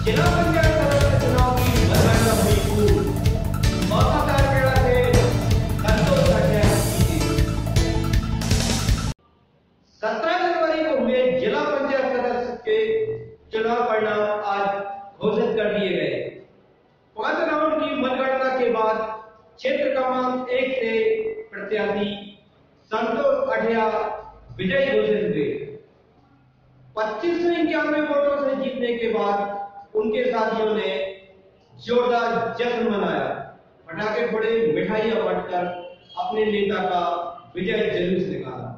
जिला पंचायत सदस्य चुनाव की मतगणना हुई पूर्ण। मौका कारकेड़ा से संतोष अठिया जीते। 17 जनवरी को हुए जिला पंचायत सदस्य के चुनाव परिणाम आज घोषित कर दिए गए। 5 राउंड की मतगणना के बाद क्षेत्र क्रमांक 1 से प्रत्याशी संतोष अठिया विजयी घोषित हुए। 2591 वोटों से जीतने के बाद उनके साथियों ने जोरदार जश्न मनाया, पटाखे फोड़े, मिठाइयां बांटकर अपने नेता का विजय जुलूस निकाला।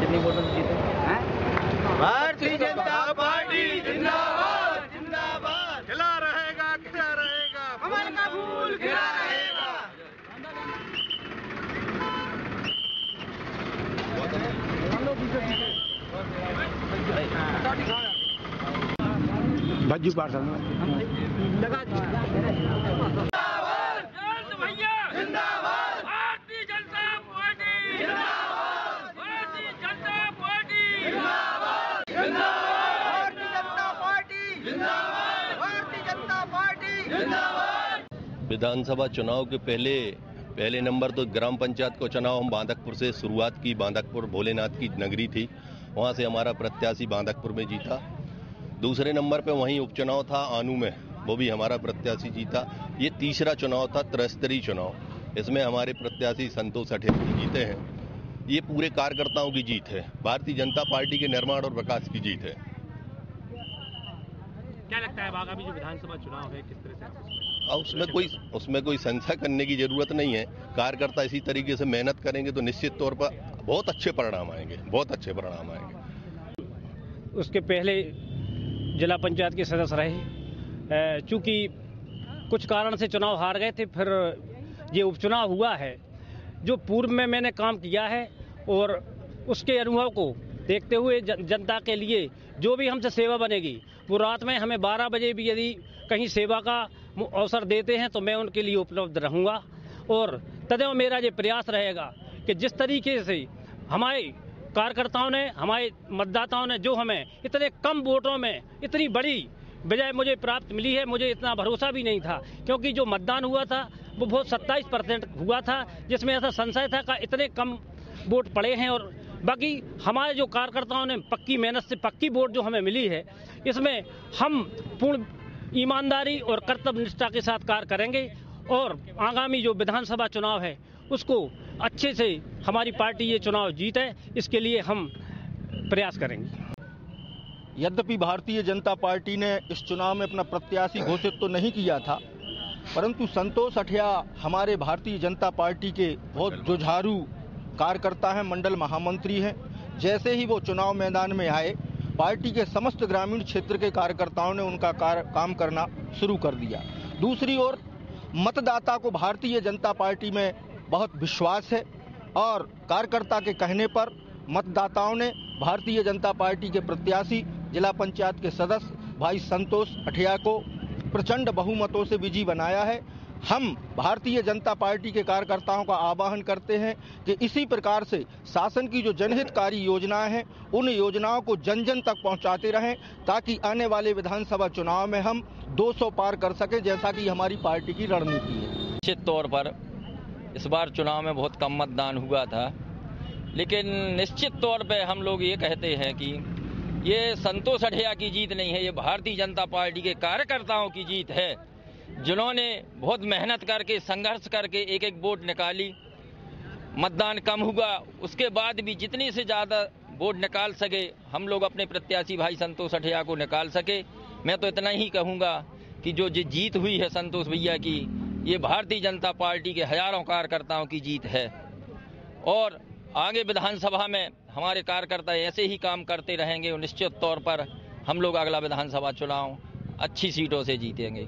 कितनी वोटों से जीते? भारतीय जनता पार्टी जिंदाबाद जिंदाबाद। खिला रहेगा कमल का फूल खिला रहेगा। भज्जू पार्सल विधानसभा चुनाव के पहले नंबर तो ग्राम पंचायत को चुनाव हम बांदकपुर से शुरुआत की। बांदकपुर भोलेनाथ की नगरी थी, वहां से हमारा प्रत्याशी बांदकपुर में जीता। दूसरे नंबर पे वहीं उपचुनाव था आनू में, वो भी हमारा प्रत्याशी जीता। ये तीसरा चुनाव था त्रिस्तरीय चुनाव, इसमें हमारे प्रत्याशी संतोष अठिया जीते हैं। ये पूरे कार्यकर्ताओं की जीत है, भारतीय जनता पार्टी के निर्माण और विकास की जीत है। क्या लगता है आगामी जो विधानसभा चुनाव है किस तरह से? उसमें कोई संशय करने की जरूरत नहीं है। कार्यकर्ता इसी तरीके से मेहनत करेंगे तो निश्चित तौर पर बहुत अच्छे परिणाम आएंगे, बहुत अच्छे परिणाम आएंगे। उसके पहले जिला पंचायत के सदस्य रहे, चूंकि कुछ कारण से चुनाव हार गए थे, फिर ये उपचुनाव हुआ है। जो पूर्व में मैंने काम किया है और उसके अनुभव को देखते हुए जनता के लिए जो भी हमसे सेवा बनेगी, वो रात में हमें 12 बजे भी यदि कहीं सेवा का अवसर देते हैं तो मैं उनके लिए उपलब्ध रहूंगा। और तदेव मेरा ये प्रयास रहेगा कि जिस तरीके से हमारे कार्यकर्ताओं ने, हमारे मतदाताओं ने जो हमें इतने कम वोटों में इतनी बड़ी विजय मुझे प्राप्त मिली है, मुझे इतना भरोसा भी नहीं था, क्योंकि जो मतदान हुआ था वो बहुत 27% हुआ था, जिसमें ऐसा संशय था कि इतने कम वोट पड़े हैं। और बाकी हमारे जो कार्यकर्ताओं ने पक्की मेहनत से पक्की वोट जो हमें मिली है, इसमें हम पूर्ण ईमानदारी और कर्तव्य निष्ठा के साथ कार्य करेंगे और आगामी जो विधानसभा चुनाव है उसको अच्छे से हमारी पार्टी ये चुनाव जीते, इसके लिए हम प्रयास करेंगे। यद्यपि भारतीय जनता पार्टी ने इस चुनाव में अपना प्रत्याशी घोषित तो नहीं किया था, परंतु संतोष अठिया हमारे भारतीय जनता पार्टी के बहुत जुझारू कार्यकर्ता हैं, मंडल महामंत्री हैं। जैसे ही वो चुनाव मैदान में आए, पार्टी के समस्त ग्रामीण क्षेत्र के कार्यकर्ताओं ने उनका काम करना शुरू कर दिया। दूसरी ओर मतदाता को भारतीय जनता पार्टी में बहुत विश्वास है और कार्यकर्ता के कहने पर मतदाताओं ने भारतीय जनता पार्टी के प्रत्याशी जिला पंचायत के सदस्य भाई संतोष अठिया को प्रचंड बहुमतों से विजयी बनाया है। हम भारतीय जनता पार्टी के कार्यकर्ताओं का आह्वान करते हैं कि इसी प्रकार से शासन की जो जनहितकारी योजनाएं हैं, उन योजनाओं को जन जन तक पहुंचाते रहें, ताकि आने वाले विधानसभा चुनाव में हम 200 पार कर सकें, जैसा कि हमारी पार्टी की रणनीति है। निश्चित तौर पर इस बार चुनाव में बहुत कम मतदान हुआ था, लेकिन निश्चित तौर पर हम लोग ये कहते हैं कि ये संतोष अठिया की जीत नहीं है, ये भारतीय जनता पार्टी के कार्यकर्ताओं की जीत है, जिन्होंने बहुत मेहनत करके, संघर्ष करके एक एक वोट निकाली। मतदान कम हुआ, उसके बाद भी जितनी से ज़्यादा वोट निकाल सके हम लोग अपने प्रत्याशी भाई संतोष अठिया को निकाल सके। मैं तो इतना ही कहूँगा कि जो जीत हुई है संतोष भैया की, ये भारतीय जनता पार्टी के हजारों कार्यकर्ताओं की जीत है और आगे विधानसभा में हमारे कार्यकर्ता ऐसे ही काम करते रहेंगे और निश्चित तौर पर हम लोग अगला विधानसभा चुनाव अच्छी सीटों से जीतेंगे।